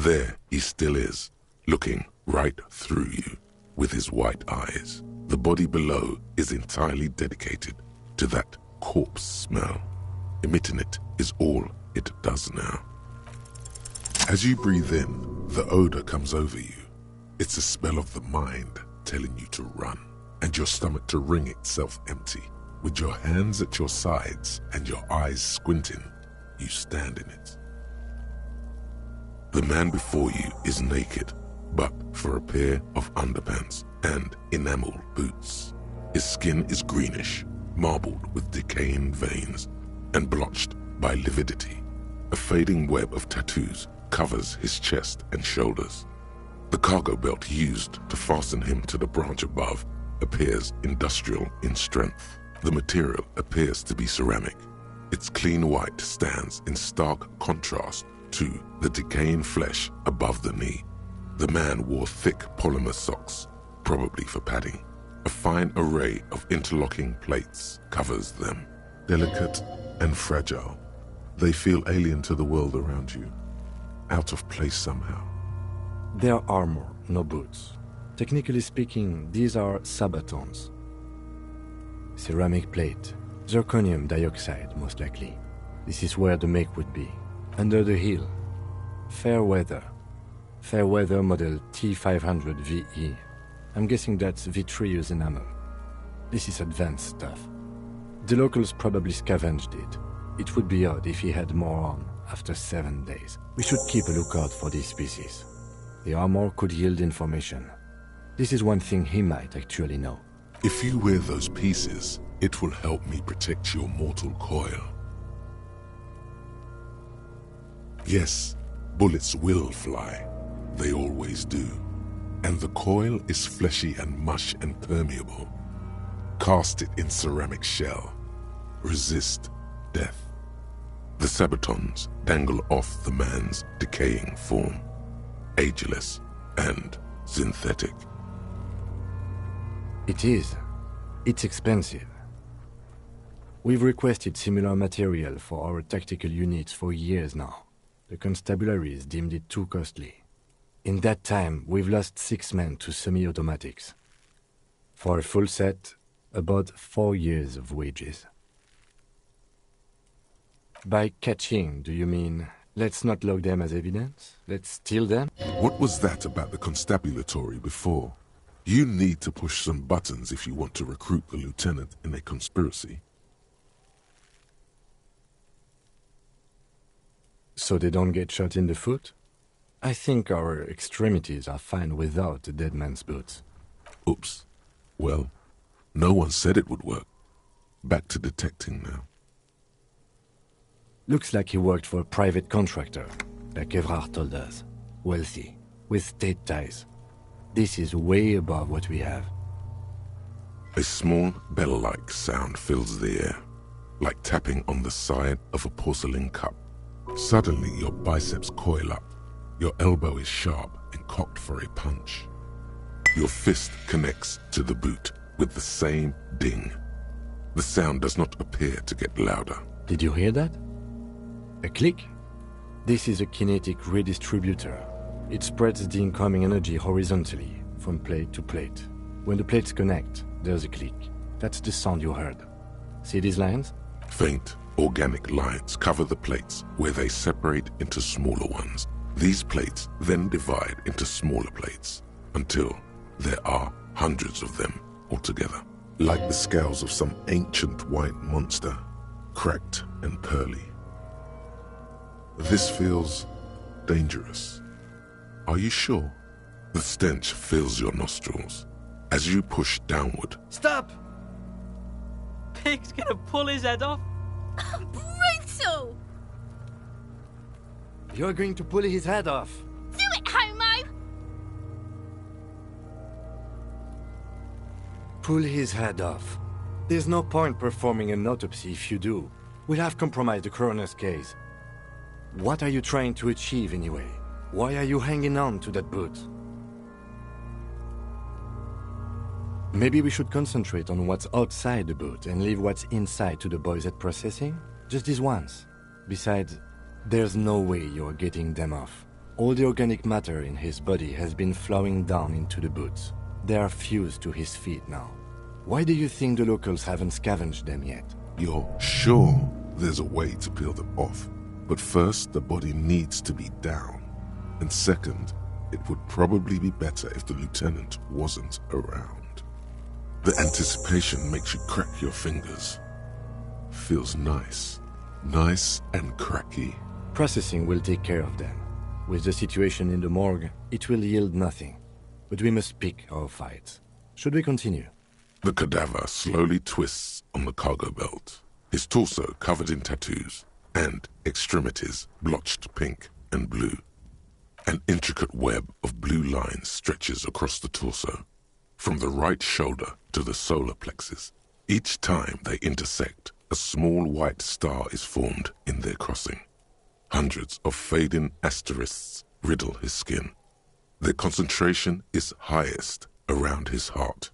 There he still is, looking right through you with his white eyes. The body below is entirely dedicated to that corpse smell. Emitting it is all it does now. As you breathe in, the odor comes over you. It's a smell of the mind telling you to run, and your stomach to wring itself empty. With your hands at your sides and your eyes squinting, you stand in it. The man before you is naked, but for a pair of underpants and enamel boots. His skin is greenish, marbled with decaying veins, and blotched by lividity. A fading web of tattoos covers his chest and shoulders. The cargo belt used to fasten him to the branch above appears industrial in strength. The material appears to be ceramic. Its clean white stands in stark contrast to the decaying flesh above the knee. The man wore thick polymer socks, probably for padding. A fine array of interlocking plates covers them. Delicate and fragile, they feel alien to the world around you, out of place somehow. They are armor, no boots. Technically speaking, these are sabatons. Ceramic plate, zirconium dioxide most likely. This is where the make would be. Under the heel, Fairweather. Fairweather model T500 VE. I'm guessing that's vitreous enamel. This is advanced stuff. The locals probably scavenged it. It would be odd if he had more on after 7 days. We should keep a lookout for these species. The armor could yield information. This is one thing he might actually know. If you wear those pieces, it will help me protect your mortal coil. Yes, bullets will fly. They always do. And the coil is fleshy and mush and permeable. Cast it in ceramic shell. Resist death. The sabatons dangle off the man's decaying form, ageless and synthetic. It is. It's expensive. We've requested similar material for our tactical units for years now. The constabularies deemed it too costly. In that time, we've lost 6 men to semi-automatics. For a full set, about 4 years of wages. By catching, do you mean, let's not log them as evidence? Let's steal them? What was that about the constabulatory before? You need to push some buttons if you want to recruit the lieutenant in a conspiracy. So they don't get shot in the foot? I think our extremities are fine without the dead man's boots. Oops. Well, no one said it would work. Back to detecting now. Looks like he worked for a private contractor, like Evrard told us. Wealthy, with state ties. This is way above what we have. A small bell-like sound fills the air, like tapping on the side of a porcelain cup. Suddenly your biceps coil up. Your elbow is sharp and cocked for a punch. Your fist connects to the boot with the same ding. The sound does not appear to get louder. Did you hear that? A click? This is a kinetic redistributor. It spreads the incoming energy horizontally, from plate to plate. When the plates connect, there's a click. That's the sound you heard. See these lines? Faint, organic lines cover the plates where they separate into smaller ones. These plates then divide into smaller plates until there are hundreds of them altogether. Like the scales of some ancient white monster, cracked and pearly. This feels dangerous. Are you sure? The stench fills your nostrils as you push downward. Stop! Pig's gonna pull his head off. Brutal! You're going to pull his head off. Do it, homo! Pull his head off. There's no point performing an autopsy if you do. We'll have compromised the coroner's case. What are you trying to achieve anyway? Why are you hanging on to that boot? Maybe we should concentrate on what's outside the boot and leave what's inside to the boys at processing? Just this once. Besides, there's no way you're getting them off. All the organic matter in his body has been flowing down into the boots. They are fused to his feet now. Why do you think the locals haven't scavenged them yet? You're sure there's a way to peel them off, but first the body needs to be down. And second, it would probably be better if the lieutenant wasn't around. The anticipation makes you crack your fingers. Feels nice. Nice and cracky. Processing will take care of them. With the situation in the morgue, it will yield nothing. But we must pick our fights. Should we continue? The cadaver slowly twists on the cargo belt, his torso covered in tattoos, and extremities blotched pink and blue. An intricate web of blue lines stretches across the torso, from the right shoulder to the solar plexus. Each time they intersect, a small white star is formed in their crossing. Hundreds of fading asterisks riddle his skin. Their concentration is highest around his heart.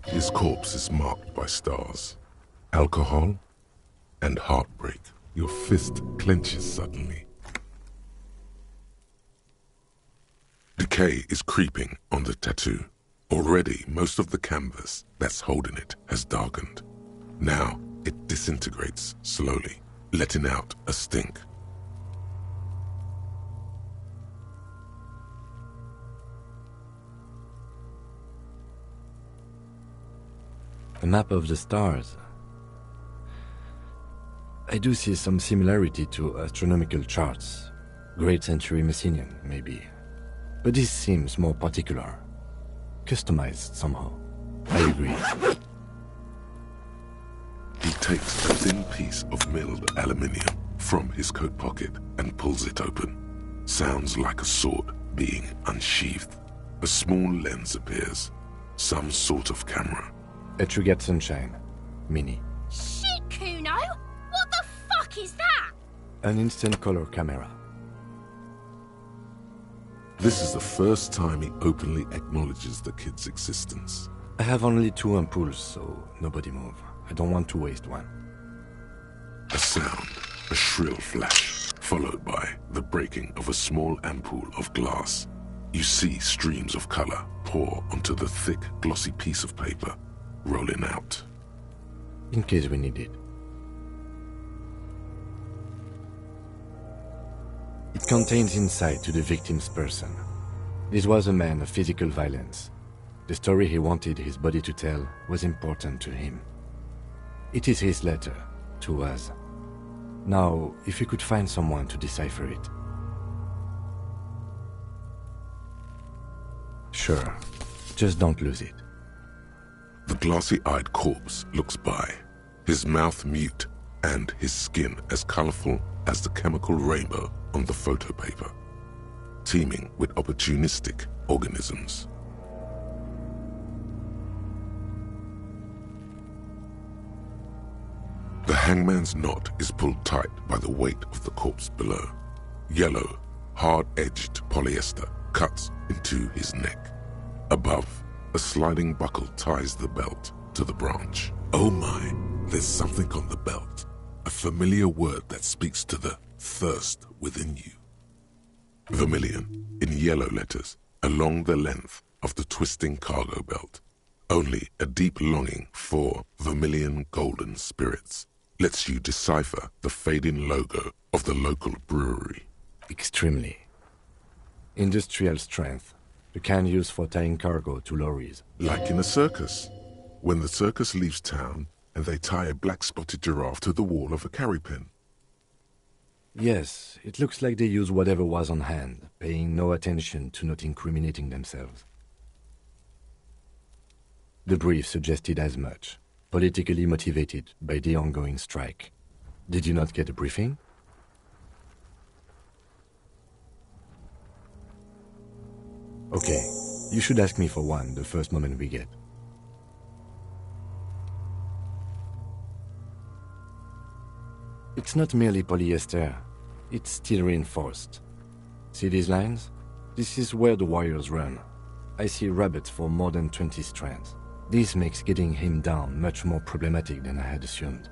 His corpse is marked by stars. Alcohol and heartbreak. Your fist clenches suddenly. Decay is creeping on the tattoo. Already, most of the canvas that's holding it has darkened. Now, it disintegrates slowly, letting out a stink. A map of the stars. I do see some similarity to astronomical charts. Great Century Messinian, maybe. But this seems more particular. Customized somehow. I agree. He takes a thin piece of milled aluminium from his coat pocket and pulls it open. Sounds like a sword being unsheathed. A small lens appears. Some sort of camera. A Trugat Sunshine. Mini. Shit, Kuno! What the fuck is that? An instant color camera. This is the first time he openly acknowledges the kid's existence. I have only 2 ampoules, so nobody move. I don't want to waste one. A sound, a shrill flash, followed by the breaking of a small ampoule of glass. You see streams of color pour onto the thick, glossy piece of paper, rolling out. In case we need it. It contains insight to the victim's person. This was a man of physical violence. The story he wanted his body to tell was important to him. It is his letter to us. Now, if you could find someone to decipher it. Sure, just don't lose it. The glassy-eyed corpse looks by, his mouth mute and his skin as colorful as the chemical rainbow on the photo paper, teeming with opportunistic organisms. The hangman's knot is pulled tight by the weight of the corpse below. Yellow, hard-edged polyester cuts into his neck. Above, a sliding buckle ties the belt to the branch. Oh my, there's something on the belt. A familiar word that speaks to the thirst within you. Vermilion, in yellow letters, along the length of the twisting cargo belt. Only a deep longing for vermilion golden spirits lets you decipher the fading logo of the local brewery. Extremely. Industrial strength. The kind used for tying cargo to lorries. Like in a circus. When the circus leaves town and they tie a black-spotted giraffe to the wall of a carry pen. Yes, it looks like they use whatever was on hand, paying no attention to not incriminating themselves. The brief suggested as much, politically motivated by the ongoing strike. Did you not get a briefing? Okay, you should ask me for one the first moment we get. It's not merely polyester, it's steel reinforced. See these lines? This is where the wires run. I see rabbits for more than 20 strands. This makes getting him down much more problematic than I had assumed.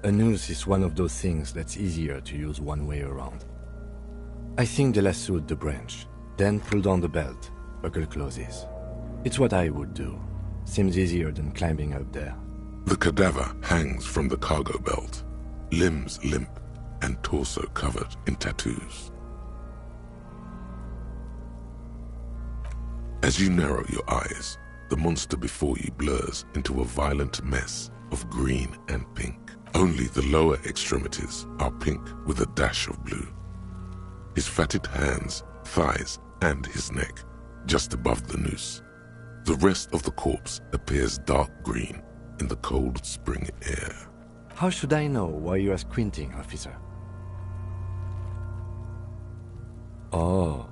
A noose is one of those things that's easier to use one way around. I think they lassoed the branch, then pulled on the belt. Buckle closes. It's what I would do. Seems easier than climbing up there. The cadaver hangs from the cargo belt, limbs limp and torso covered in tattoos. As you narrow your eyes, the monster before you blurs into a violent mess of green and pink. Only the lower extremities are pink with a dash of blue. His fatted hands, thighs, and his neck, just above the noose. The rest of the corpse appears dark green in the cold spring air. How should I know why you are squinting, officer? Oh.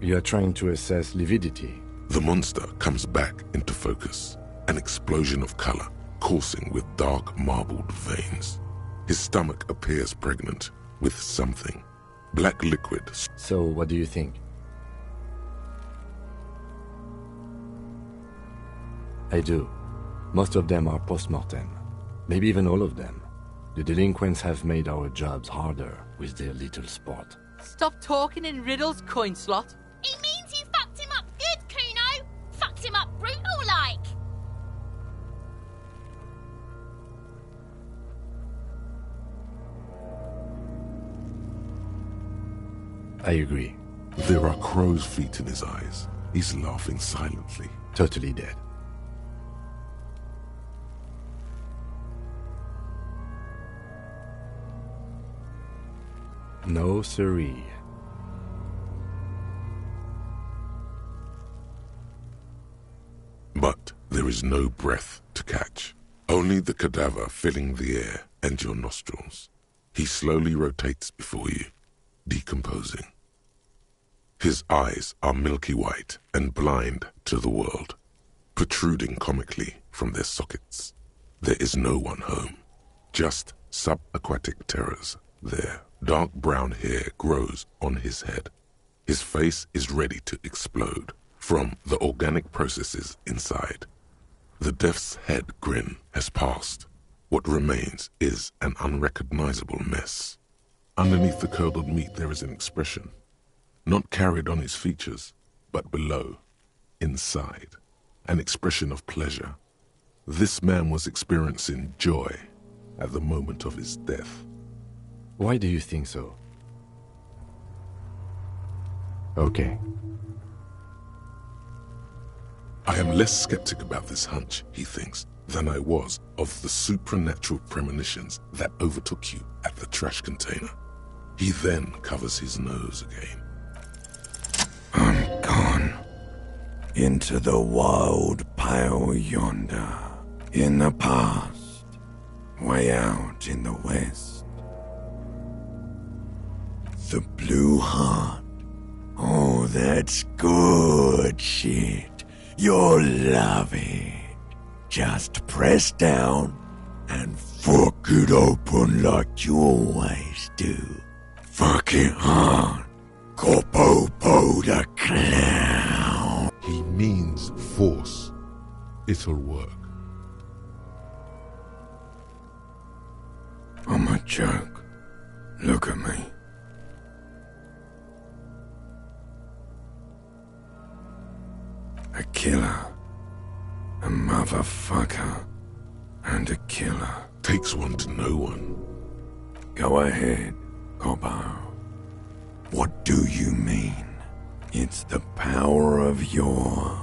You are trying to assess lividity. The monster comes back into focus, an explosion of color, coursing with dark marbled veins. His stomach appears pregnant with something. Black liquid. So, what do you think? I do. Most of them are post-mortem. Maybe even all of them. The delinquents have made our jobs harder with their little sport. Stop talking in riddles, coin slot. It means you fucked him up good, Kuno. Fucked him up brutal-like. I agree. There are crow's feet in his eyes. He's laughing silently. Totally dead. No siree. But there is no breath to catch. Only the cadaver filling the air and your nostrils. He slowly rotates before you, decomposing. His eyes are milky white and blind to the world, protruding comically from their sockets. There is no one home, just subaquatic terrors there. Dark brown hair grows on his head. His face is ready to explode from the organic processes inside. The death's head grin has passed. What remains is an unrecognizable mess. Underneath the curdled meat there is an expression, not carried on his features, but below, inside, an expression of pleasure. This man was experiencing joy at the moment of his death. Why do you think so? Okay. I am less skeptic about this hunch, he thinks, than I was of the supernatural premonitions that overtook you at the trash container. He then covers his nose again. I'm gone into the wild pale yonder, in the past, way out in the west. The blue heart. Oh, that's good shit. You'll love it. Just press down and fuck it open like you always do. Fuck it hard. Corpopo the clown. He means force. It'll work. I'm a joke. Look at me. A killer. A motherfucker. And a killer. Takes one to know one. Go ahead, Corpo. What do you mean? It's the power of your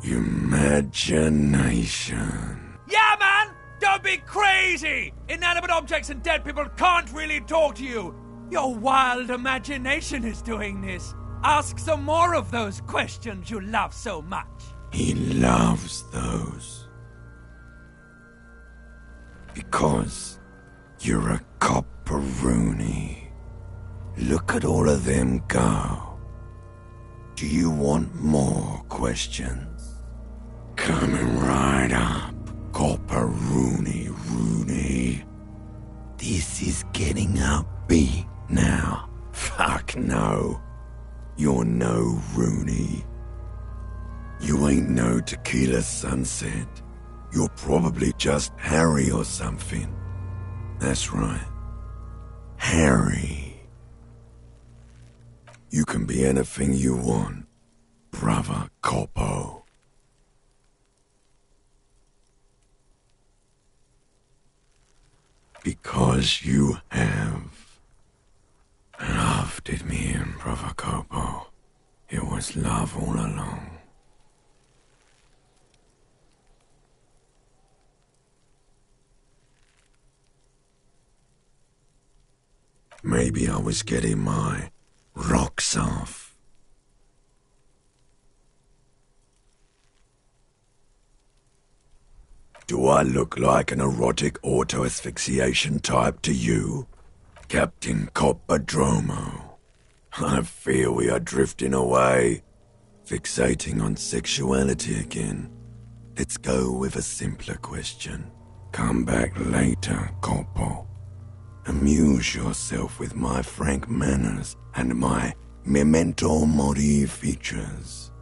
imagination. Yeah, man! Don't be crazy! Inanimate objects and dead people can't really talk to you. Your wild imagination is doing this. Ask some more of those questions you love so much. He loves those. Because you're a copperoonie. Look at all of them go. Do you want more questions? Coming right up, copperoonie. This is getting upbeat now. Fuck no. You're no Rooney. You ain't no Tequila Sunset. You're probably just Harry or something. That's right. Harry. You can be anything you want, Brother Corpo. Because you have loved it, me and Brother Corpo. It was love all along. Maybe I was getting my rocks off. Do I look like an erotic auto-asphyxiation type to you, Captain Coppadromo? I fear we are drifting away, fixating on sexuality again. Let's go with a simpler question. Come back later, Corpo. Amuse yourself with my frank manners and my memento mori features.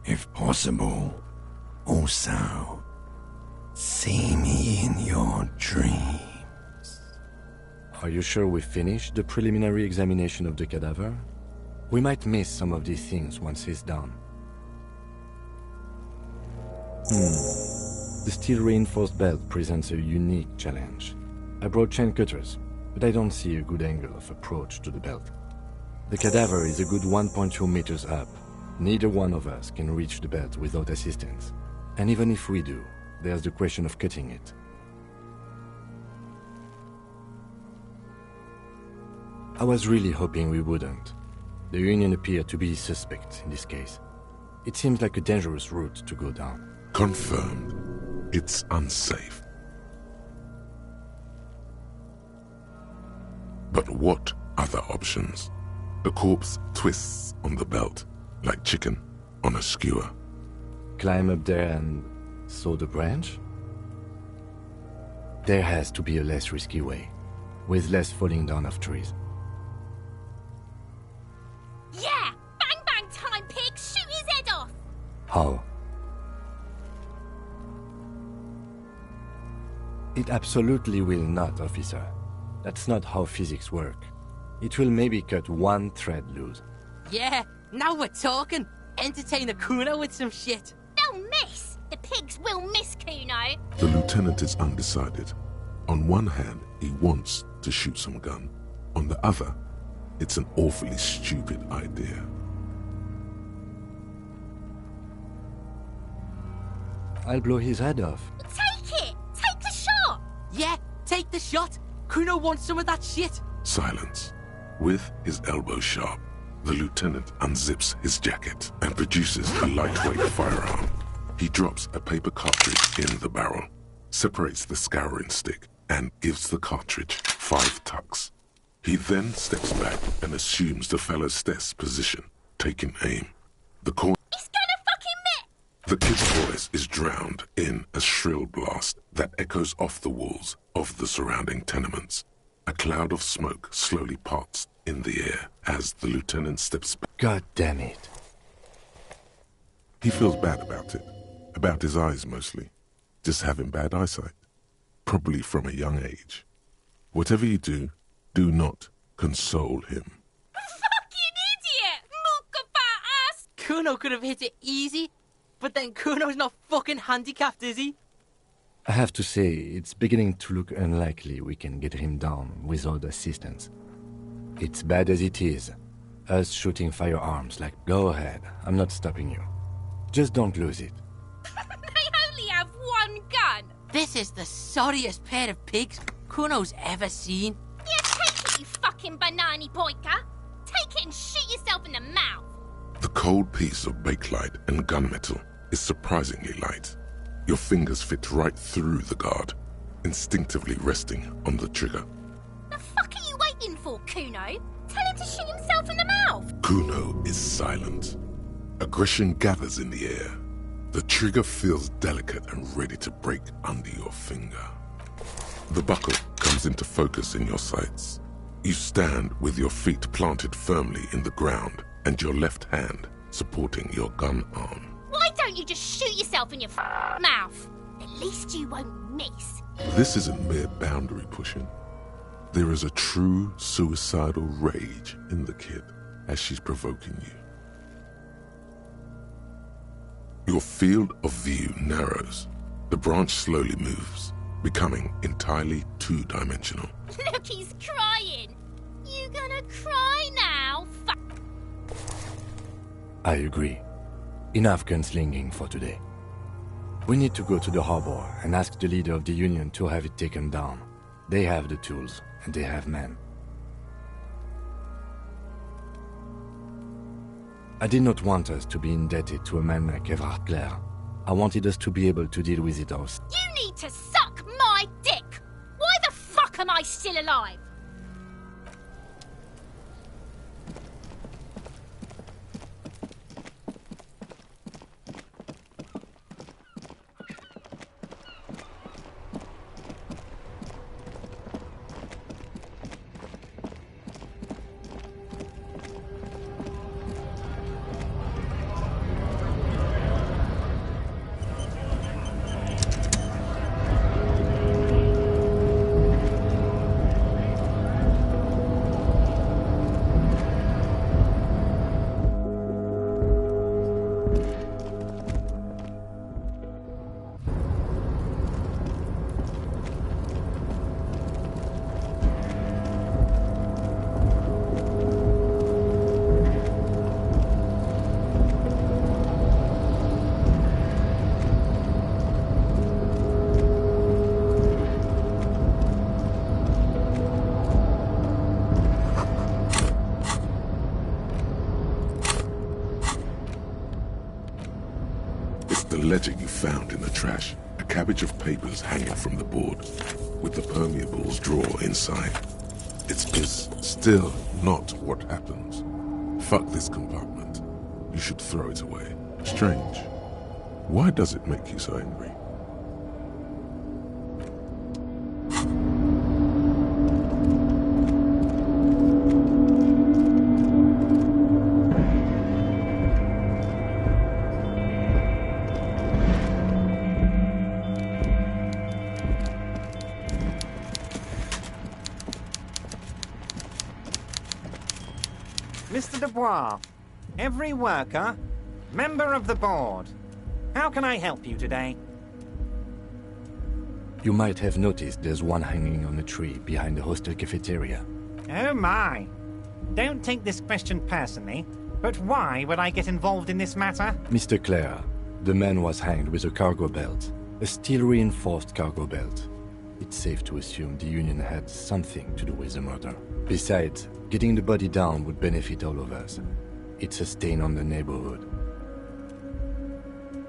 If possible, also, see me in your dreams. Are you sure we finished the preliminary examination of the cadaver? We might miss some of these things once he's done. The steel-reinforced belt presents a unique challenge. I brought chain cutters, but I don't see a good angle of approach to the belt. The cadaver is a good 1.2 meters up. Neither one of us can reach the belt without assistance. And even if we do, there's the question of cutting it. I was really hoping we wouldn't. The Union appeared to be suspect in this case. It seems like a dangerous route to go down. Confirmed. It's unsafe. But what other options? The corpse twists on the belt, like chicken on a skewer. Climb up there and saw the branch? There has to be a less risky way, with less falling down of trees. Yeah! Bang bang time, pig! Shoot his head off! How? It absolutely will not, officer. That's not how physics work. It will maybe cut one thread loose. Yeah, now we're talking. Entertain a Kuno with some shit. They'll miss! The pigs will miss Kuno! The lieutenant is undecided. On one hand, he wants to shoot some gun. On the other, it's an awfully stupid idea. I'll blow his head off. Take it! Take the shot! Yeah, take the shot. Kuno wants some of that shit. Silence. With his elbow sharp, the lieutenant unzips his jacket and produces a lightweight firearm. He drops a paper cartridge in the barrel, separates the scouring stick, and gives the cartridge 5 tucks. He then steps back and assumes the fellow's desk position, taking aim. The corner. He's gonna fucking miss! The kid's voice is drowned in a shrill blast that echoes off the walls of the surrounding tenements. A cloud of smoke slowly parts in the air as the lieutenant steps back. God damn it. He feels bad about it. About his eyes mostly. Just having bad eyesight. Probably from a young age. Whatever you do not console him. Fucking idiot! Mookabat ass! Kuno could have hit it easy, but then Kuno's not fucking handicapped, is he? I have to say, it's beginning to look unlikely we can get him down without assistance. It's bad as it is. Us shooting firearms like, go ahead, I'm not stopping you. Just don't lose it. They only have one gun! This is the sorriest pair of pigs Kuno's ever seen. Yeah, take it, you fucking banana boyka! Take it and shoot yourself in the mouth! The cold piece of bakelite and gunmetal is surprisingly light. Your fingers fit right through the guard, instinctively resting on the trigger. The fuck are you waiting for, Kuno? Tell him to shoot himself in the mouth! Kuno is silent. Aggression gathers in the air. The trigger feels delicate and ready to break under your finger. The buckle comes into focus in your sights. You stand with your feet planted firmly in the ground and your left hand supporting your gun arm. Why don't you just shoot yourself in your mouth? At least you won't miss. This isn't mere boundary pushing. There is a true suicidal rage in the kid. as she's provoking you. Your field of view narrows. The branch slowly moves, becoming entirely two-dimensional. Look, he's crying. You gonna cry now? I agree. Enough gunslinging for today. We need to go to the harbor and ask the leader of the Union to have it taken down. They have the tools, and they have men. I did not want us to be indebted to a man like Evrard Clare. I wanted us to be able to deal with it ourselves. You need to suck my dick! Why the fuck am I still alive? The ledger you found in the trash. A cabbage of papers hanging from the board, with the permeables drawer inside. It's still not what happens. Fuck this compartment. You should throw it away. Strange. Why does it make you so angry? Mr. Dubois, every worker, member of the board. How can I help you today? You might have noticed there's one hanging on a tree behind the hostel cafeteria. Oh my. Don't take this question personally, but why would I get involved in this matter? Mr. Clare, the man was hanged with a cargo belt, a steel-reinforced cargo belt. It's safe to assume the Union had something to do with the murder. Besides, getting the body down would benefit all of us. It's a stain on the neighborhood.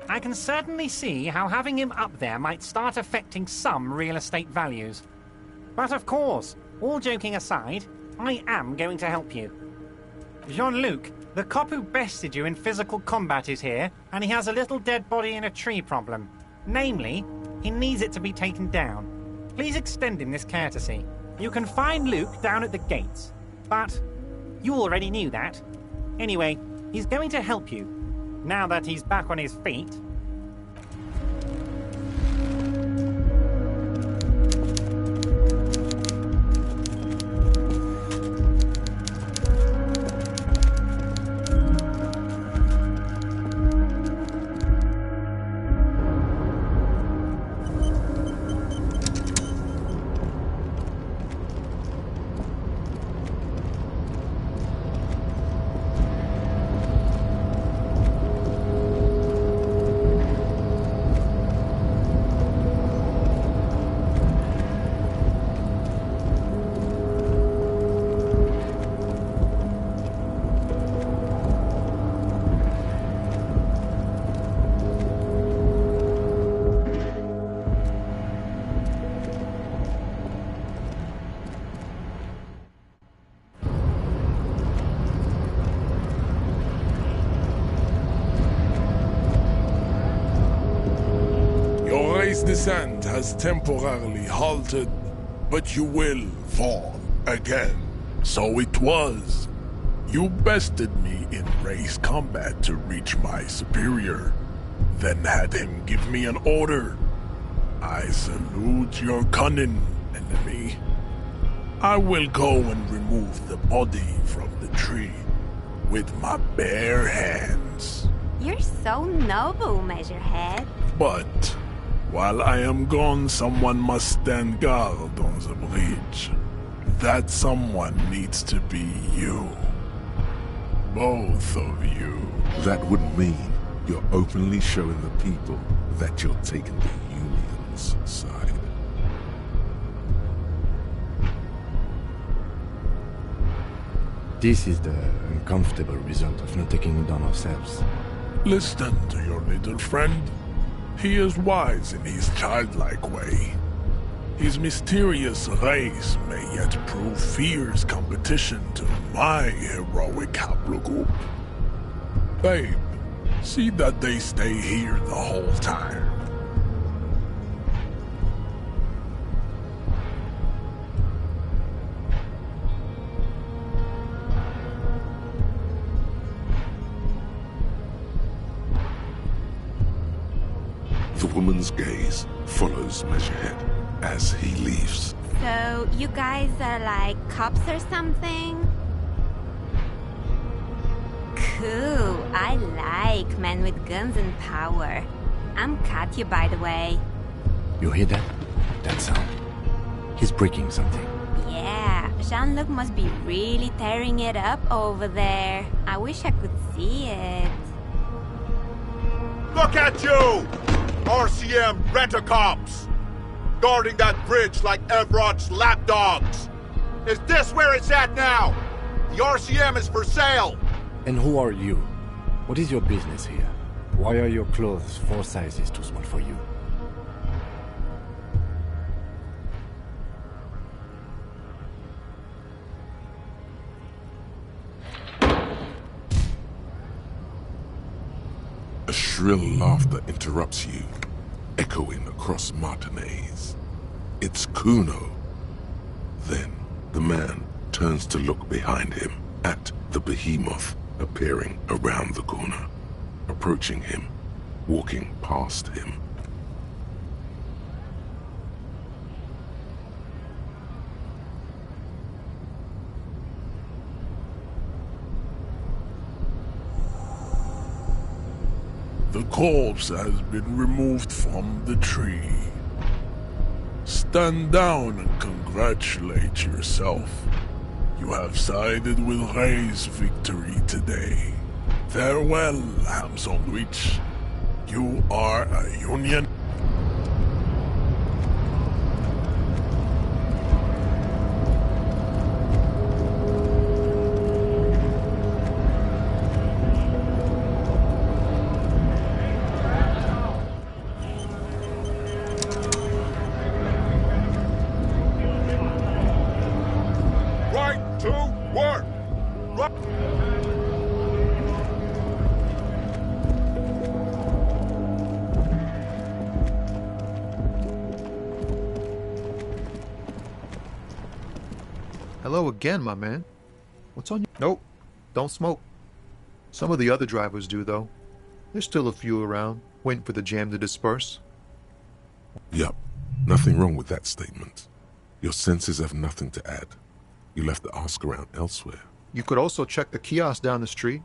I can certainly see how having him up there might start affecting some real estate values. But of course, all joking aside, I am going to help you. Jean-Luc, the cop who bested you in physical combat is here, and he has a little dead body in a tree problem. Namely, he needs it to be taken down. Please extend him this courtesy. You can find Luke down at the gates. But you already knew that. Anyway, he's going to help you, now that he's back on his feet. Descent has temporarily halted, but you will fall again. So it was. You bested me in race combat to reach my superior, then had him give me an order. I salute your cunning, enemy. I will go and remove the body from the tree. with my bare hands. You're so noble, Measurehead. But while I am gone, someone must stand guard on the bridge. That someone needs to be you. Both of you. That would mean you're openly showing the people that you're taking the Union's side. This is the uncomfortable result of not taking it on ourselves. Listen to your little friend. He is wise in his childlike way. His mysterious race may yet prove fierce competition to my heroic haplogroup. Babe, see that they stay here the whole time. The woman's gaze follows Measurehead as he leaves. So, you guys are like cops or something? Cool, I like men with guns and power. I'm Katya, by the way. You hear that? That sound? He's breaking something. Yeah, Jean-Luc must be really tearing it up over there. I wish I could see it. Look at you! RCM rent-a-cops! Guarding that bridge like Everott's lapdogs! Is this where it's at now? The RCM is for sale! And who are you? What is your business here? Why are your clothes 4 sizes too small for you? A shrill laughter interrupts you, echoing across Martinez. It's Kuno. Then the man turns to look behind him at the behemoth appearing around the corner, approaching him, walking past him. The corpse has been removed from the tree. Stand down and congratulate yourself. You have sided with Ray's victory today. Farewell, ham sandwich. You are a Union. Hello again, my man. What's on you? Nope, don't smoke. Some of the other drivers do, though. There's still a few around, waiting for the jam to disperse. Yup, nothing wrong with that statement. Your senses have nothing to add. You left the ask around elsewhere. You could also check the kiosk down the street.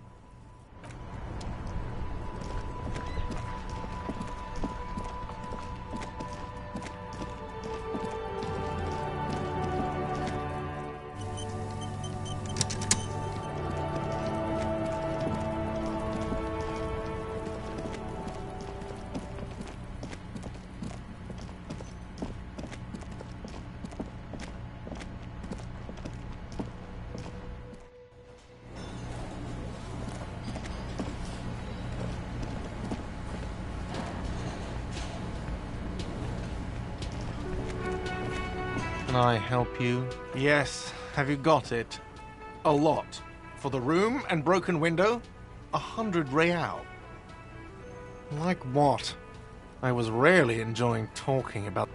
Can I help you? Yes. Have you got it? A lot. For the room and broken window, 100 real. Like what? I was rarely enjoying talking about...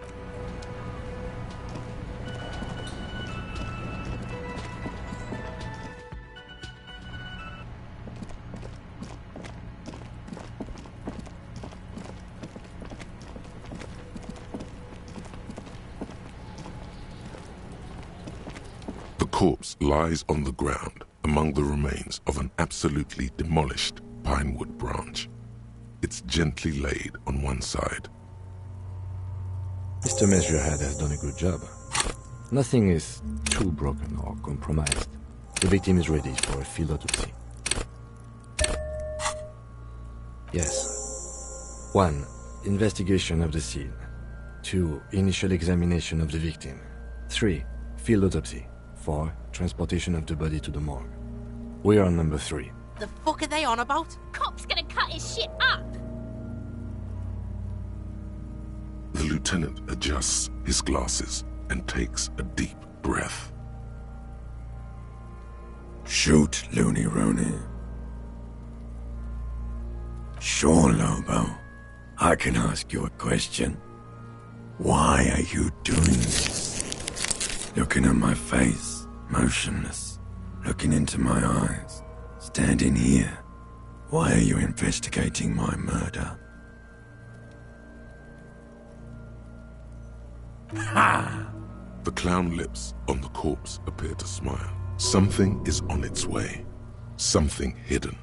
The corpse lies on the ground among the remains of an absolutely demolished pinewood branch. It's gently laid on one side. Mr. Measurehead has done a good job. Nothing is too broken or compromised. The victim is ready for a field autopsy. Yes. 1. Investigation of the scene. 2. Initial examination of the victim. 3. Field autopsy. 4. Transportation of the body to the morgue. We are on number 3. The fuck are they on about? Cop's gonna cut his shit up. The lieutenant adjusts his glasses and takes a deep breath. Shoot, Looney Rooney. Sure, Lobo. I can ask you a question. Why are you doing this? Looking at my face, motionless. Looking into my eyes, standing here. Why are you investigating my murder? Ha! The clown lips on the corpse appear to smile. Something is on its way. Something hidden.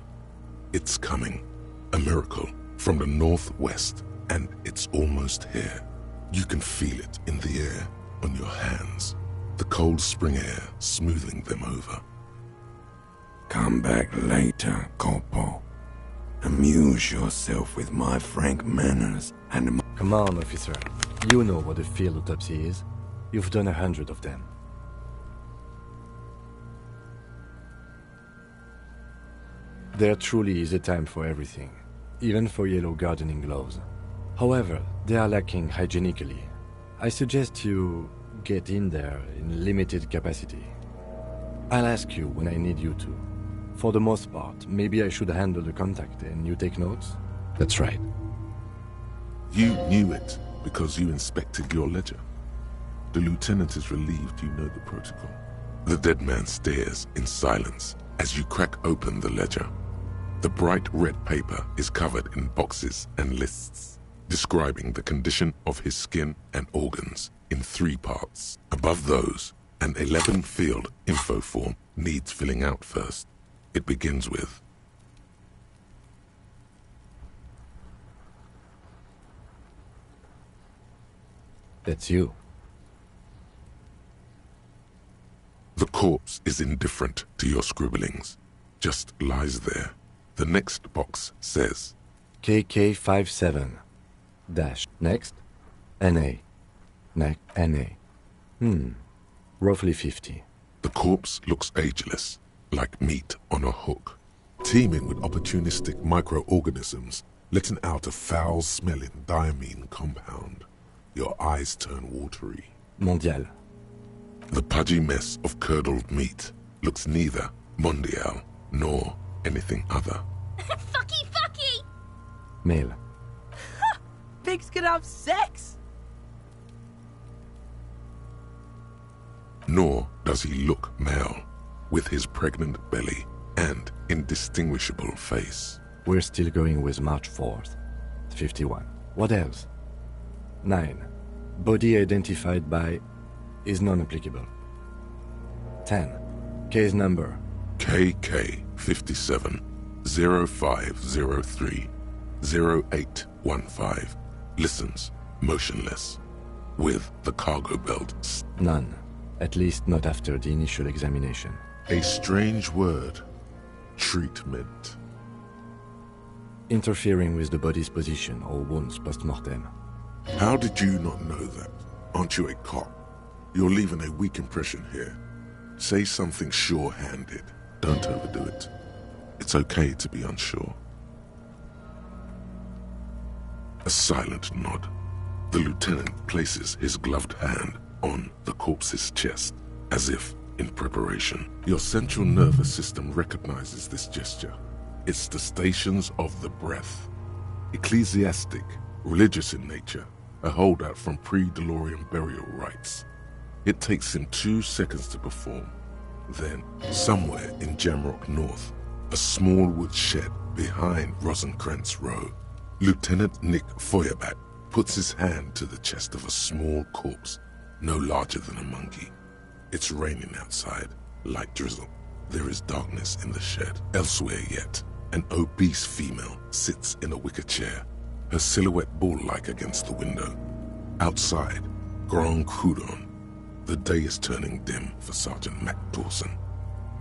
It's coming. A miracle from the northwest, and it's almost here. You can feel it in the air, on your hands. The cold spring air smoothing them over. Come back later, Corpo. Amuse yourself with my frank manners and my... Come on, officer. You know what a field autopsy is. You've done 100 of them. There truly is a time for everything, even for yellow gardening gloves. However, they are lacking hygienically. I suggest you get in there in limited capacity. I'll ask you when I need you to. For the most part, maybe I should handle the contact and you take notes? That's right. You knew it because you inspected your ledger. The lieutenant is relieved you know the protocol. The dead man stares in silence as you crack open the ledger. The bright red paper is covered in boxes and lists, describing the condition of his skin and organs in 3 parts. Above those, an 11-field info form needs filling out first. It begins with, that's you. The corpse is indifferent to your scribblings, just lies there. The next box says, KK57 dash next NA NA. Roughly 50. The corpse looks ageless, like meat on a hook, teeming with opportunistic microorganisms, letting out a foul-smelling diamine compound. Your eyes turn watery. Mondial. The pudgy mess of curdled meat looks neither mondial nor anything other. Fucky! Male. Pigs can have sex! Nor does he look male, with his pregnant belly and indistinguishable face. We're still going with March 4th. 51. What else? 9. Body identified by is non-applicable. 10. Case number KK57 0503 0815 listens motionless with the cargo belt. None. At least not after the initial examination. A strange word. Treatment. Interfering with the body's position or wounds post-mortem. How did you not know that? Aren't you a cop? You're leaving a weak impression here. Say something sure-handed. Don't overdo it. It's okay to be unsure. A silent nod. The lieutenant places his gloved hand on the corpse's chest, as if in preparation. Your central nervous system recognizes this gesture. It's the stations of the breath. Ecclesiastic, religious in nature, a holdout from pre-DeLorean burial rites. It takes him 2 seconds to perform. Then, somewhere in Jamrock North, a small wood shed behind Rosencrantz Row, Lieutenant Nick Feuerbach puts his hand to the chest of a small corpse, no larger than a monkey. It's raining outside. light drizzle. There is darkness in the shed. Elsewhere yet, an obese female sits in a wicker chair, her silhouette bull-like against the window. Outside, Grand Coudon. The day is turning dim for Sergeant Mac Dawson.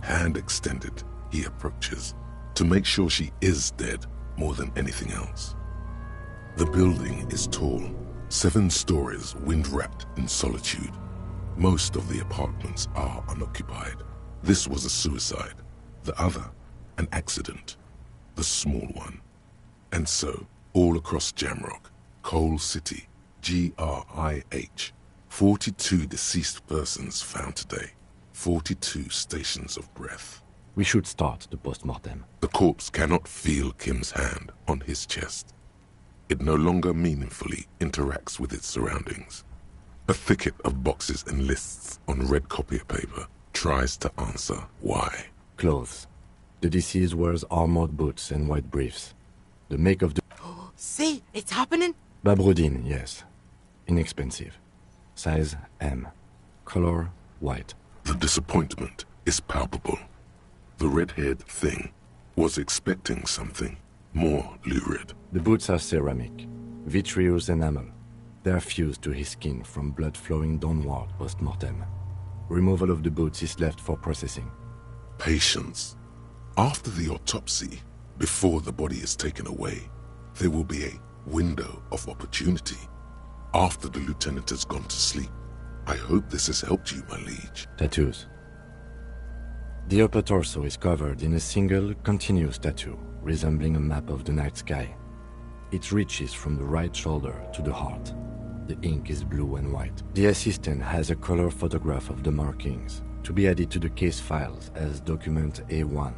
Hand extended, he approaches, to make sure she is dead more than anything else. The building is tall, 7 stories wind-wrapped in solitude. Most of the apartments are unoccupied. This was a suicide, the other an accident, the small one. And so, all across Jamrock, Coal City, GRIH, 42 deceased persons found today, 42 stations of breath. We should start the post-mortem. The corpse cannot feel Kim's hand on his chest. It no longer meaningfully interacts with its surroundings. A thicket of boxes and lists on red copier paper tries to answer why. Clothes. The deceased wears armored boots and white briefs. The make of the... See, it's happening. Babroudine, yes. Inexpensive. Size M. Color white. The disappointment is palpable. The red-haired thing was expecting something more lurid. The boots are ceramic, vitreous enamel. They are fused to his skin from blood flowing downward post-mortem. Removal of the boots is left for processing. Patience. After the autopsy, before the body is taken away, there will be a window of opportunity. After the lieutenant has gone to sleep. I hope this has helped you, my liege. Tattoos. The upper torso is covered in a single, continuous tattoo, resembling a map of the night sky. It reaches from the right shoulder to the heart. The ink is blue and white. The assistant has a color photograph of the markings, to be added to the case files as document A1.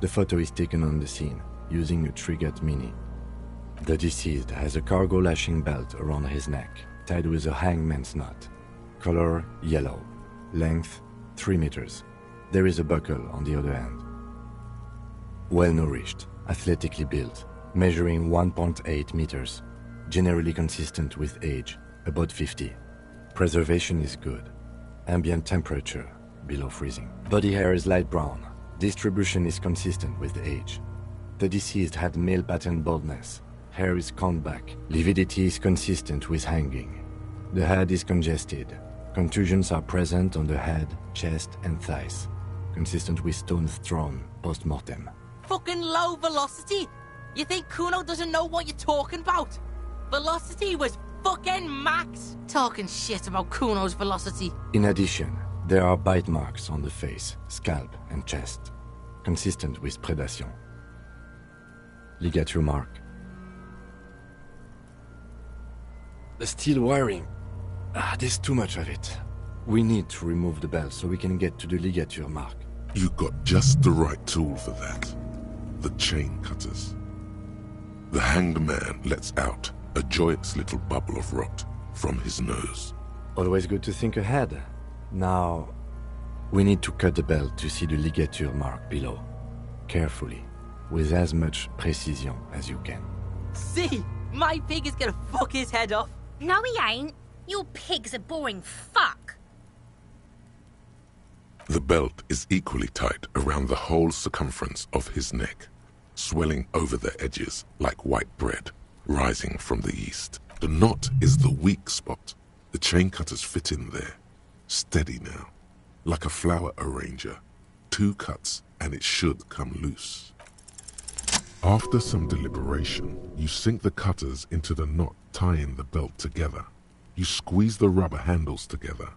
The photo is taken on the scene, using a Trigat Mini. The deceased has a cargo lashing belt around his neck, tied with a hangman's knot. Color yellow. Length 3 meters. There is a buckle on the other end. Well-nourished, athletically built, measuring 1.8 meters. Generally consistent with age, about 50. Preservation is good. Ambient temperature, below freezing. Body hair is light brown. Distribution is consistent with age. The deceased had male pattern baldness. Hair is combed back. Lividity is consistent with hanging. The head is congested. Contusions are present on the head, chest, and thighs. Consistent with stones thrown post-mortem. Fucking low velocity. You think Kuno doesn't know what you're talking about? Velocity was fucking max. Talking shit about Kuno's velocity. In addition, there are bite marks on the face, scalp, and chest. Consistent with predation. Ligature mark. The steel wiring. There's too much of it. We need to remove the belt so we can get to the ligature mark. You got just the right tool for that. The chain cutters. The hanged man lets out a joyous little bubble of rot from his nose. Always good to think ahead. Now, we need to cut the belt to see the ligature mark below. Carefully, with as much precision as you can. See, my pig is gonna fuck his head off. No, he ain't. Your pig's a boring fuck. The belt is equally tight around the whole circumference of his neck, swelling over the edges like white bread, rising from the east. The knot is the weak spot. The chain cutters fit in there. Steady now, like a flower arranger. 2 cuts and it should come loose. After some deliberation, you sink the cutters into the knot tying the belt together. You squeeze the rubber handles together,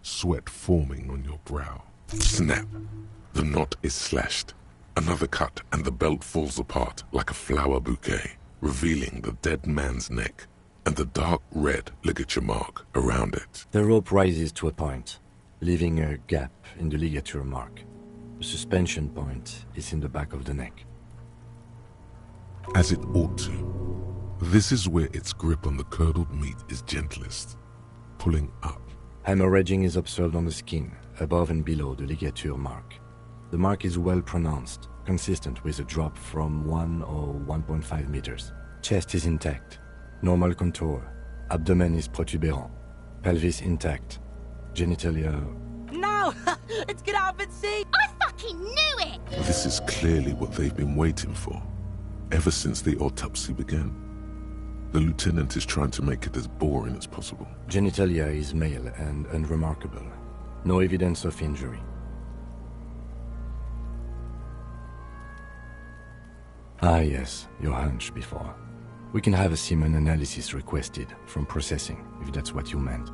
sweat forming on your brow. Snap! The knot is slashed. Another cut and the belt falls apart like a flower bouquet, revealing the dead man's neck and the dark red ligature mark around it. The rope rises to a point, leaving a gap in the ligature mark. The suspension point is in the back of the neck. As it ought to. This is where its grip on the curdled meat is gentlest, pulling up. Hemorrhaging is observed on the skin, above and below the ligature mark. The mark is well pronounced, consistent with a drop from 1 or 1.5 meters. Chest is intact, normal contour. Abdomen is protuberant, pelvis intact, genitalia... No! now! Let's get out and see! I fucking knew it! This is clearly what they've been waiting for, ever since the autopsy began. The lieutenant is trying to make it as boring as possible. Genitalia is male and unremarkable. No evidence of injury. Ah yes, your hunch before. We can have a semen analysis requested from processing, if that's what you meant.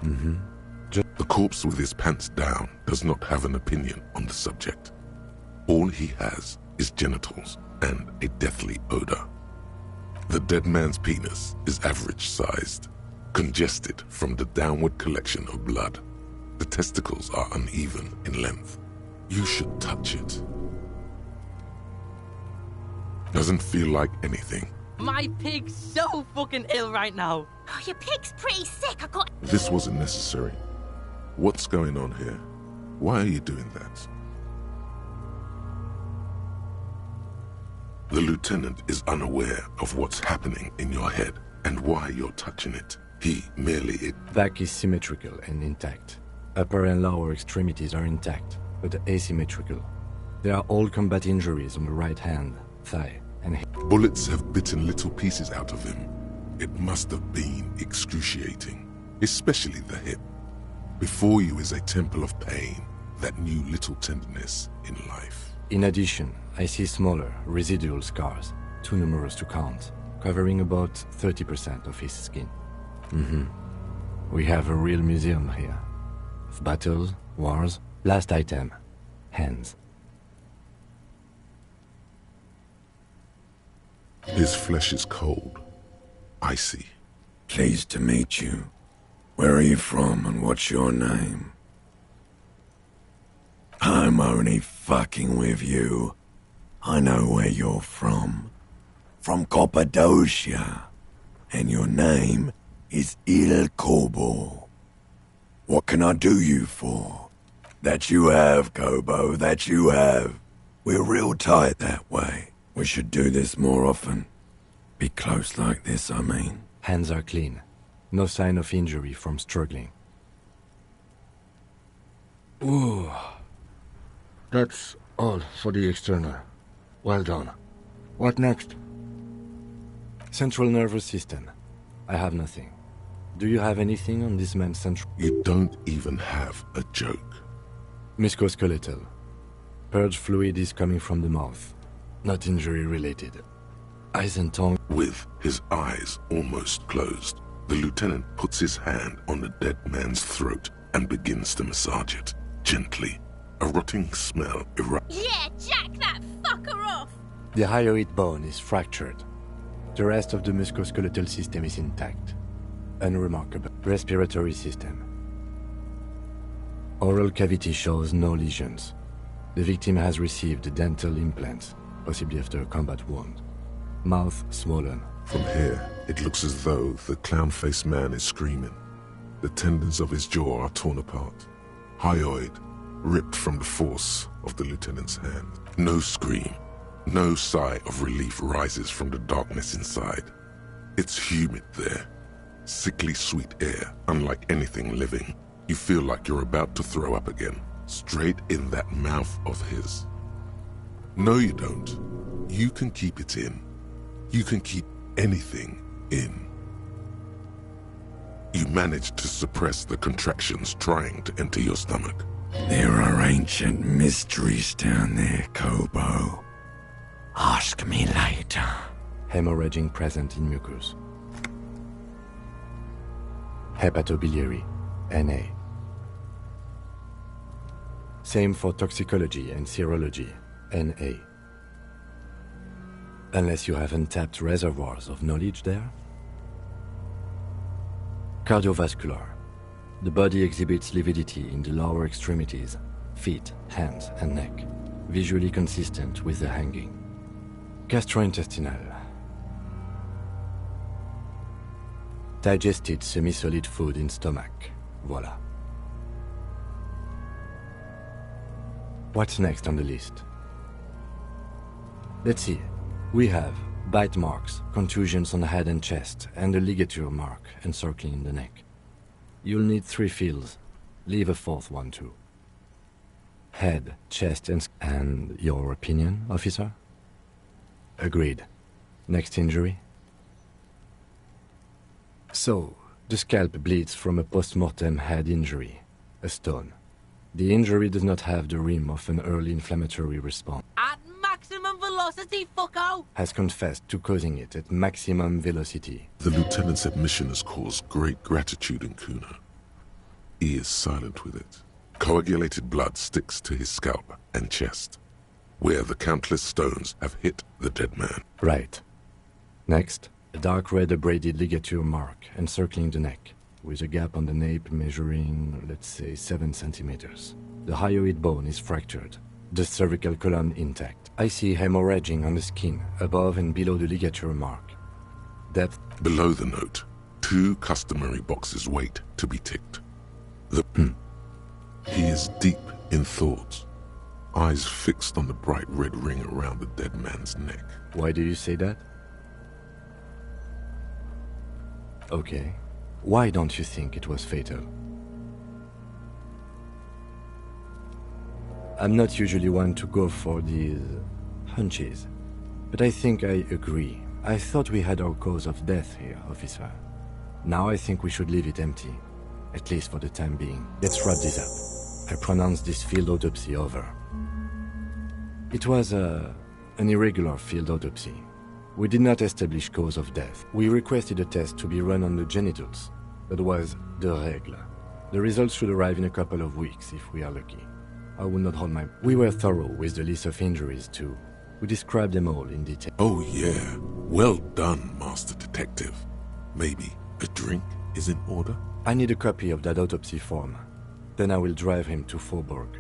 The corpse with his pants down does not have an opinion on the subject. All he has is genitals and a deathly odor. The dead man's penis is average-sized, congested from the downward collection of blood. The testicles are uneven in length. You should touch it. Doesn't feel like anything. My pig's so fucking ill right now. Oh, your pig's pretty sick. I got... This wasn't necessary. What's going on here? Why are you doing that? The lieutenant is unaware of what's happening in your head and why you're touching it. He merely... Back is symmetrical and intact. Upper and lower extremities are intact, but asymmetrical. There are all combat injuries on the right hand, thigh, and hip. Bullets have bitten little pieces out of him. It must have been excruciating, especially the hip. Before you is a temple of pain that knew little tenderness in life. In addition, I see smaller, residual scars, too numerous to count, covering about 30% of his skin. We have a real museum here. Of battles, wars. Last item, hands. His flesh is cold, icy. Pleased to meet you. Where are you from and what's your name? I'm only fucking with you. I know where you're from. From Cappadocia. And your name is Il Kobo. What can I do you for? That you have, Kobo, that you have. We're real tight that way. We should do this more often. Be close like this, I mean. Hands are clean. No sign of injury from struggling. Ooh. That's all for the external. Well done. What next? Central nervous system. I have nothing. Do you have anything on this man's central... You don't even have a joke. Musculoskeletal. Purge fluid is coming from the mouth. Not injury related. Eyes and tongue... With his eyes almost closed, the lieutenant puts his hand on the dead man's throat and begins to massage it, gently. A rotting smell erupts. Yeah, jack that fucker off! The hyoid bone is fractured. The rest of the musculoskeletal system is intact. Unremarkable. Respiratory system. Oral cavity shows no lesions. The victim has received dental implants, possibly after a combat wound. Mouth swollen. From here, it looks as though the clown-faced man is screaming. The tendons of his jaw are torn apart. Hyoid ripped from the force of the lieutenant's hand. No scream, no sigh of relief rises from the darkness inside. It's humid there. Sickly sweet air, unlike anything living. You feel like you're about to throw up again, straight in that mouth of his. No, you don't. You can keep it in. You can keep anything in. You manage to suppress the contractions trying to enter your stomach. There are ancient mysteries down there, Kobo. Ask me later. Hemorrhaging present in mucus. Hepatobiliary, NA. Same for toxicology and serology, NA. Unless you have untapped reservoirs of knowledge there. Cardiovascular. The body exhibits lividity in the lower extremities, feet, hands, and neck, visually consistent with the hanging. Gastrointestinal. Digested semi-solid food in stomach. Voila. What's next on the list? Let's see. We have Bite marks, contusions on the head and chest, and a ligature mark encircling the neck. You'll need 3 fields. Leave a 4th one too. Head, chest, and your opinion, officer? Agreed. Next injury? So, the scalp bleeds from a post-mortem head injury, a stone. The injury does not have the rim of an early inflammatory response. At maximum velocity, fucko! Has confessed to causing it at maximum velocity. The lieutenant's admission has caused great gratitude in Kuno. He is silent with it. Coagulated blood sticks to his scalp and chest, where the countless stones have hit the dead man. Right. Next, a dark red abraded ligature mark encircling the neck, with a gap on the nape measuring, let's say, 7 centimeters. The hyoid bone is fractured, the cervical column intact. I see hemorrhaging on the skin, above and below the ligature mark. Depth. Below the note, 2 customary boxes wait to be ticked. He is deep in thought, eyes fixed on the bright red ring around the dead man's neck. Why do you say that? Okay. Why don't you think it was fatal? I'm not usually one to go for these hunches, but I think I agree. I thought we had our cause of death here, officer. Now I think we should leave it empty, at least for the time being. Let's wrap this up. I pronounce this field autopsy over. It was an irregular field autopsy. We did not establish cause of death. We requested a test to be run on the genitals. That was the règle. The results should arrive in a couple of weeks if we are lucky. I will not hold my... We were thorough with the list of injuries too. We described them all in detail. Oh yeah, well done, Master Detective. Maybe a drink is in order? I need a copy of that autopsy form. Then I will drive him to Faubourg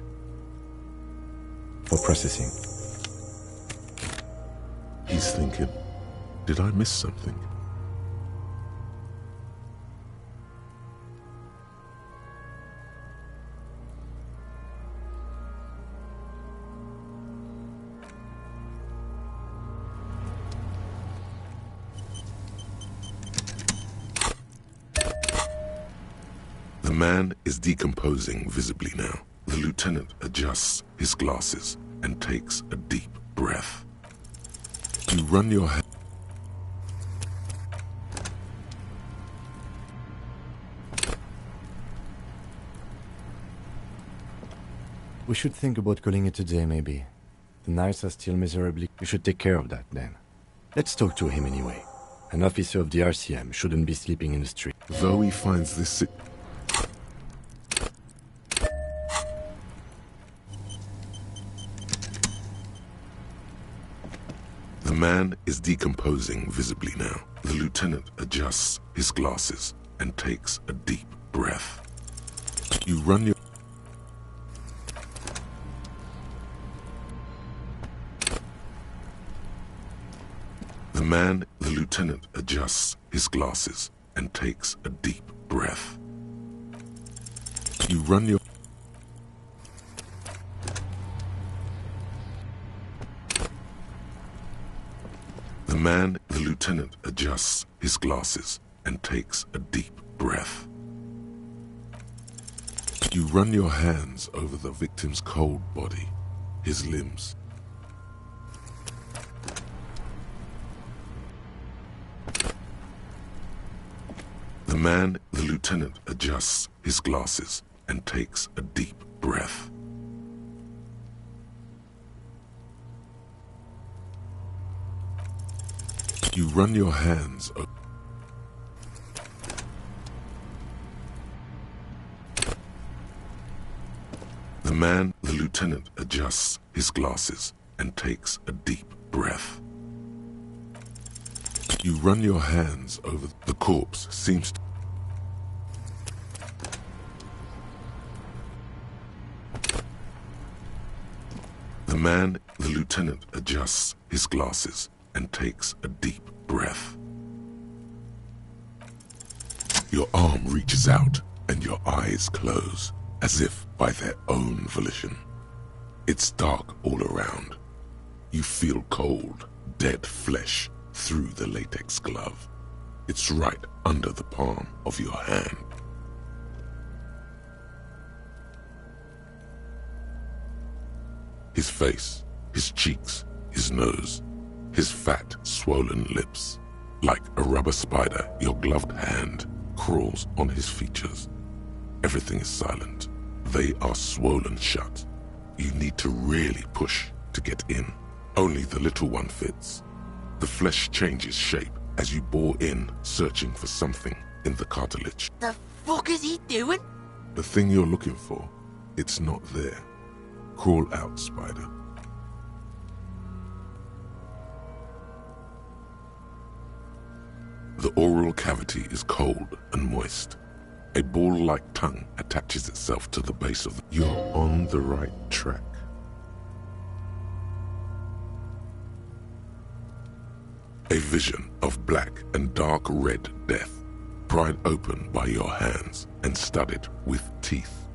for processing. He's thinking, did I miss something? The man is decomposing visibly now. The lieutenant adjusts his glasses and takes a deep breath. You run your hand. We should think about calling it a day, maybe. The nights are still miserably... We should take care of that, then. Let's talk to him anyway. An officer of the RCM shouldn't be sleeping in the street. Though he finds this... The man is decomposing visibly now. The lieutenant adjusts his glasses and takes a deep breath. You run your... The lieutenant adjusts his glasses and takes a deep breath. You run your... The lieutenant adjusts his glasses and takes a deep breath. You run your hands over the victim's cold body, his limbs. The lieutenant adjusts his glasses and takes a deep breath. You run your hands over... The lieutenant adjusts his glasses and takes a deep breath. You run your hands over... The corpse seems to... The lieutenant adjusts his glasses and takes a deep breath. Your arm reaches out and your eyes close, as if by their own volition. It's dark all around. You feel cold, dead flesh through the latex glove. It's right under the palm of your hand. His face, his cheeks, his nose, his fat, swollen lips. Like a rubber spider, your gloved hand crawls on his features. Everything is silent. They are swollen shut. You need to really push to get in. Only the little one fits. The flesh changes shape as you bore in, searching for something in the cartilage. The fuck is he doing? The thing you're looking for, it's not there. Crawl out, spider. The oral cavity is cold and moist. A ball-like tongue attaches itself to the base of the... You're on the right track. A vision of black and dark red death, pried open by your hands and studded with teeth.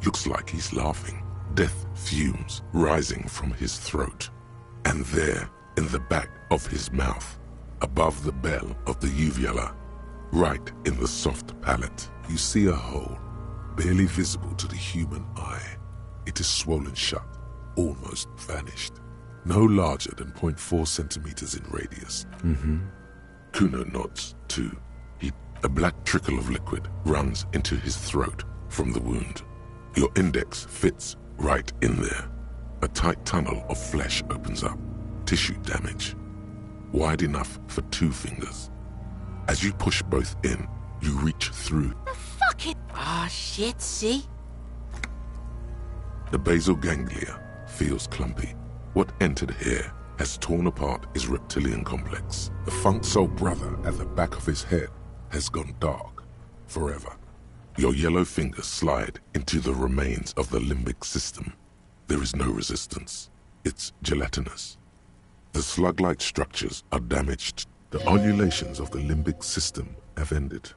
Looks like he's laughing. Death fumes rising from his throat. And there, in the back of his mouth, above the bell of the uvula, right in the soft palate, you see a hole, barely visible to the human eye. It is swollen shut, almost vanished. No larger than 0.4 centimeters in radius. Kuno nods, too. A black trickle of liquid runs into his throat from the wound. Your index fits right in there. A tight tunnel of flesh opens up. Tissue damage. Wide enough for 2 fingers. As you push both in, you reach through. Fuck it! Ah, shit, see? The basal ganglia feels clumpy. What entered here has torn apart his reptilian complex. The funk soul brother at the back of his head has gone dark forever. Your yellow fingers slide into the remains of the limbic system. There is no resistance. It's gelatinous. The slug-like structures are damaged. The undulations of the limbic system have ended.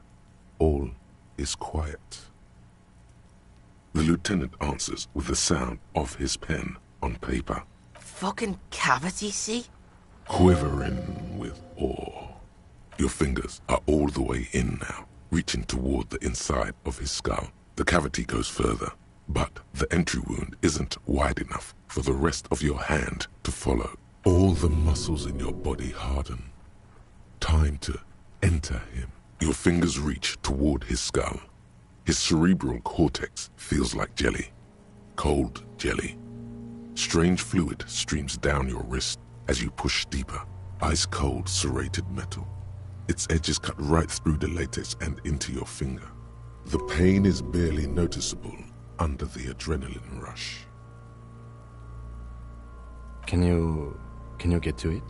All is quiet. The lieutenant answers with the sound of his pen on paper. Fucking cavity, see? Quivering with awe. Your fingers are all the way in now, reaching toward the inside of his skull. The cavity goes further, but the entry wound isn't wide enough for the rest of your hand to follow. All the muscles in your body harden. Time to enter him. Your fingers reach toward his skull. His cerebral cortex feels like jelly. Cold jelly. Strange fluid streams down your wrist as you push deeper. Ice-cold serrated metal. Its edges cut right through the latex and into your finger. The pain is barely noticeable under the adrenaline rush. Can you get to it?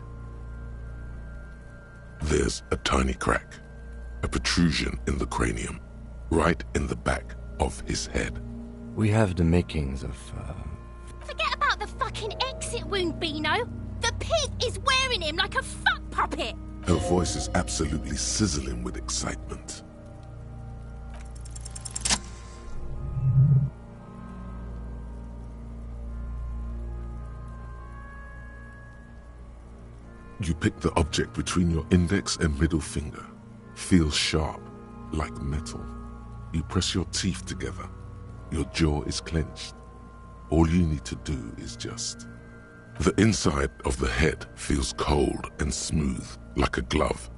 There's a tiny crack. A protrusion in the cranium. Right in the back of his head. We have the makings of... Forget about the fucking exit wound, Beano. The pig is wearing him like a fuck puppet. Her voice is absolutely sizzling with excitement. You pick the object between your index and middle finger. Feels sharp, like metal. You press your teeth together. Your jaw is clenched. All you need to do is just... The inside of the head feels cold and smooth, like a glove.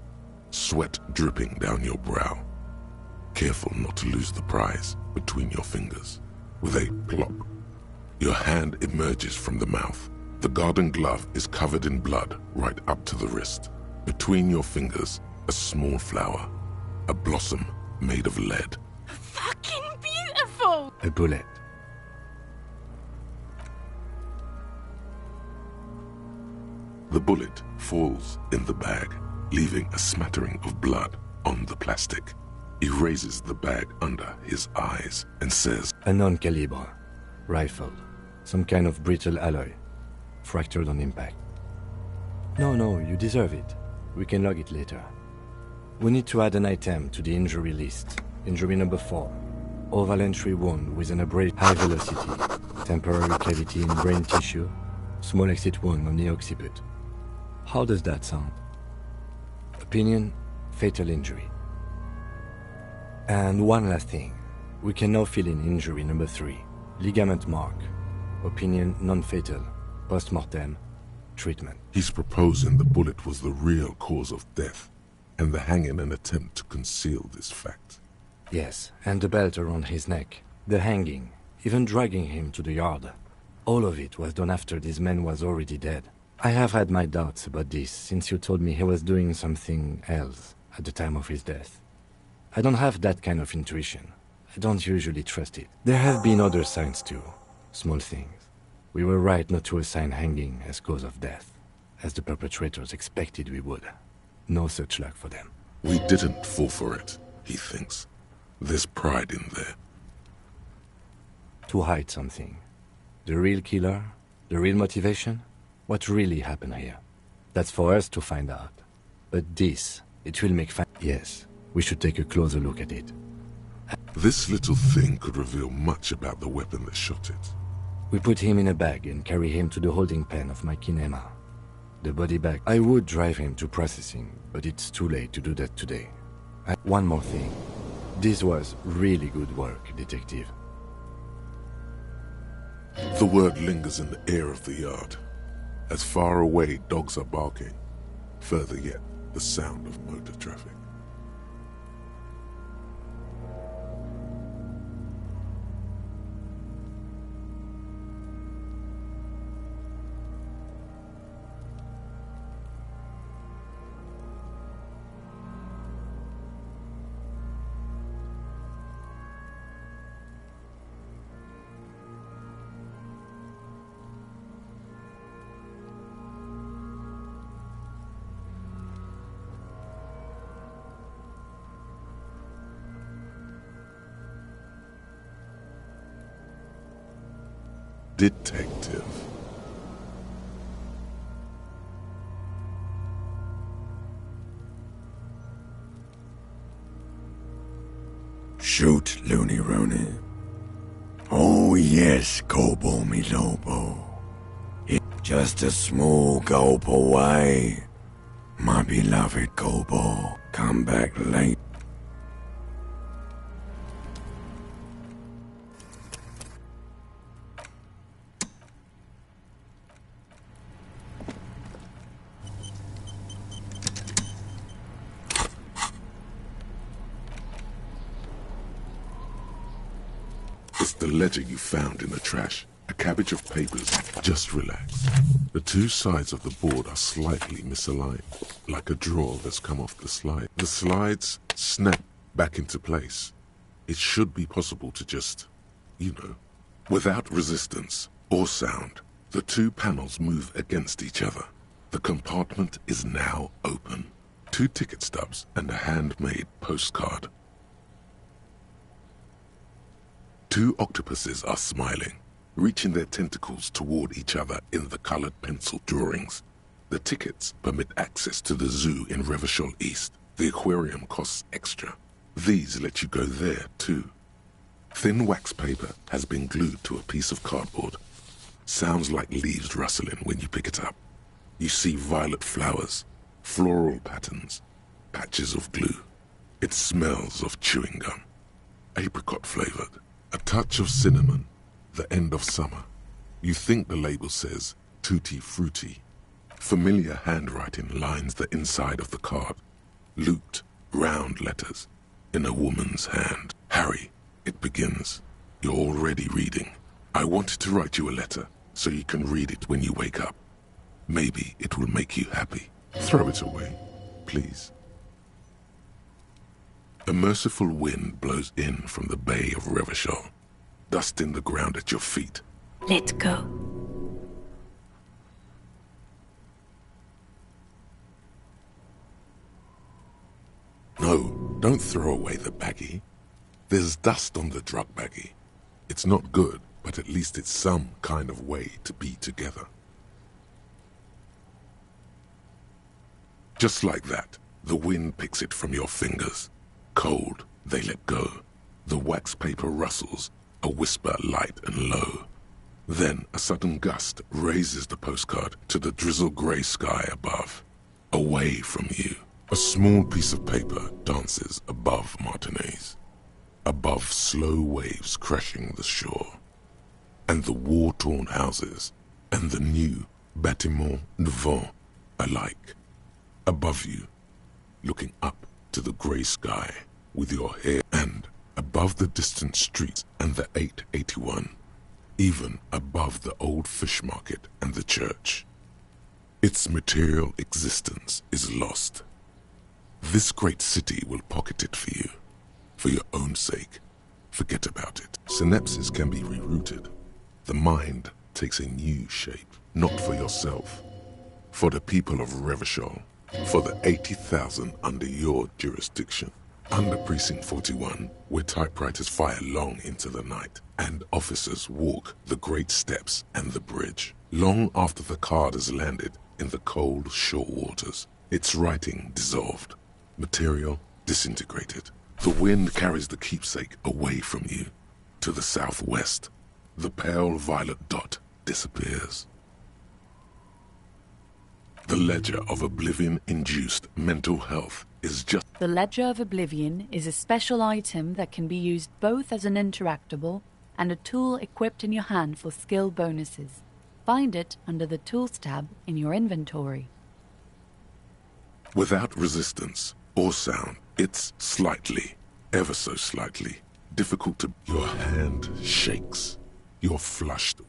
Sweat dripping down your brow. Careful not to lose the prize between your fingers. With a plop, your hand emerges from the mouth. The garden glove is covered in blood right up to the wrist. Between your fingers, a small flower. A blossom made of lead. Fucking beautiful! A bullet. The bullet falls in the bag, leaving a smattering of blood on the plastic. He raises the bag under his eyes and says, A non-calibre. Rifle. Some kind of brittle alloy. Fractured on impact. No, you deserve it. We can log it later. We need to add an item to the injury list. Injury number 4. Oval entry wound with an abrasive high velocity. Temporary cavity in brain tissue. Small exit wound on the occiput. How does that sound? Opinion, fatal injury. And one last thing. We can now fill in injury number 3. Ligament mark. Opinion, non-fatal. Post-mortem. Treatment. He's proposing the bullet was the real cause of death, and the hanging an attempt to conceal this fact. Yes, and the belt around his neck. The hanging. Even dragging him to the yard. All of it was done after this man was already dead. I have had my doubts about this since you told me he was doing something else at the time of his death. I don't have that kind of intuition. I don't usually trust it. There have been other signs too. Small things. We were right not to assign hanging as cause of death, as the perpetrators expected we would. No such luck for them. We didn't fall for it, he thinks. There's pride in there. To hide something. The real killer? The real motivation? What really happened here? That's for us to find out. But this, it will make Yes, we should take a closer look at it. This little thing could reveal much about the weapon that shot it. We put him in a bag and carry him to the holding pen of my kinema. The body bag. I would drive him to processing, but it's too late to do that today. One more thing. This was really good work, Detective. The word lingers in the air of the yard. As far away dogs are barking, further yet, the sound of motor traffic. Detective. Shoot, Looney Rooney. Oh yes, Kobo mi Lobo. It's just a small gulp away. My beloved Kobo, come back late. It's the ledger you found in the trash. A cabbage of papers. Just relax. The two sides of the board are slightly misaligned, like a drawer that's come off the slide. The slides snap back into place. It should be possible to just, without resistance or sound, the two panels move against each other. The compartment is now open. 2 ticket stubs and a handmade postcard. 2 octopuses are smiling, reaching their tentacles toward each other in the colored pencil drawings. The tickets permit access to the zoo in Revachol East. The aquarium costs extra. These let you go there, too. Thin wax paper has been glued to a piece of cardboard. Sounds like leaves rustling when you pick it up. You see violet flowers, floral patterns, patches of glue. It smells of chewing gum. Apricot flavored. A touch of cinnamon, the end of summer. You think the label says Tutti Frutti. Familiar handwriting lines the inside of the card. Looped, round letters in a woman's hand. Harry, it begins. You're already reading. I wanted to write you a letter so you can read it when you wake up. Maybe it will make you happy. Throw it away, please. A merciful wind blows in from the bay of Revachol, dusting the ground at your feet. Let's go. No, don't throw away the baggie. There's dust on the drug baggie. It's not good, but at least it's some kind of way to be together. Just like that, the wind picks it from your fingers. Cold, they let go. The wax paper rustles, a whisper light and low. Then a sudden gust raises the postcard to the drizzle-gray sky above. Away from you, A small piece of paper dances above Martinez, above slow waves crashing the shore, and the war-torn houses, and the new bâtiments nouveaux alike. Above you, looking up to the grey sky with your hair, and above the distant streets and the 881, even above the old fish market and the church. Its material existence is lost. This great city will pocket it for you. For your own sake, forget about it. Synapses can be rerouted. The mind takes a new shape, not for yourself, for the people of Revachol, for the 80,000 under your jurisdiction. Under Precinct 41, where typewriters fire long into the night, and officers walk the great steps and the bridge, long after the card has landed in the cold shore waters, its writing dissolved, material disintegrated. The wind carries the keepsake away from you. To the southwest, the pale violet dot disappears. The Ledger of Oblivion-induced mental health is just... The Ledger of Oblivion is a special item that can be used both as an interactable and a tool equipped in your hand for skill bonuses. Find it under the Tools tab in your inventory. Without resistance or sound, it's slightly, ever so slightly, difficult to... Your hand shakes. You're flushed